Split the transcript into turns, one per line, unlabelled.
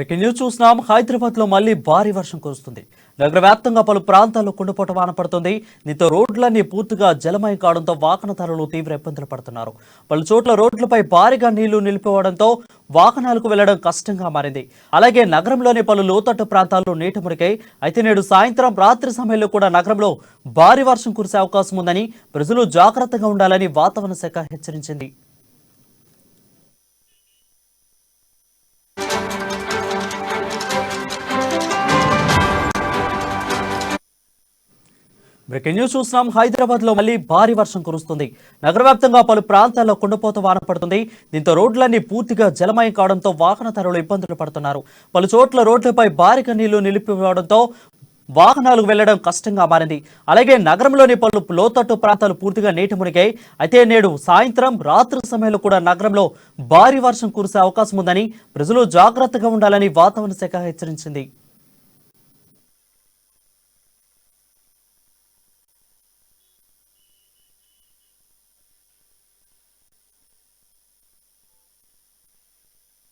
Breaking news చూస్తున్నాం. హైదరాబాద్ లో మళ్లీ భారీ వర్షం కురుస్తుంది. నగర వ్యాప్తంగా పలు ప్రాంతాల్లో కుండపోట వాన పడుతుంది. దీంతో రోడ్లన్నీ పూర్తిగా జలమయం కావడంతో వాహనదారులు తీవ్ర ఇబ్బందులు పడుతున్నారు. పలు చోట్ల రోడ్లపై భారీగా నీళ్లు నిలిపిపోవడంతో వాహనాలకు వెళ్లడం కష్టంగా మారింది. అలాగే నగరంలోని పలు లోతట్టు ప్రాంతాల్లో నీట మునిగాయి. అయితే నేడు సాయంత్రం రాత్రి సమయంలో కూడా నగరంలో భారీ వర్షం కురిసే అవకాశం ఉందని ప్రజలు జాగ్రత్తగా ఉండాలని వాతావరణ శాఖ హెచ్చరించింది. బ్రేకింగ్ న్యూస్ చూస్తున్నాం. హైదరాబాద్ లో మళ్లీ భారీ వర్షం కురుస్తుంది. నగర వ్యాప్తంగా పలు ప్రాంతాల్లో కుండపోత వాన పడుతుంది. దీంతో రోడ్లన్నీ పూర్తిగా జలమయం కావడంతో వాహనదారులు ఇబ్బందులు పడుతున్నారు. పలు చోట్ల రోడ్లపై భారీగా నీళ్లు నిలిపిపోవడంతో వాహనాలకు వెళ్లడం కష్టంగా మారింది. అలాగే నగరంలోని పలు లోతట్టు ప్రాంతాలు పూర్తిగా నీట మునిగాయి. అయితే నేడు సాయంత్రం రాత్రి సమయంలో కూడా నగరంలో భారీ వర్షం కురిసే అవకాశం ఉందని ప్రజలు జాగ్రత్తగా ఉండాలని వాతావరణ శాఖ హెచ్చరించింది.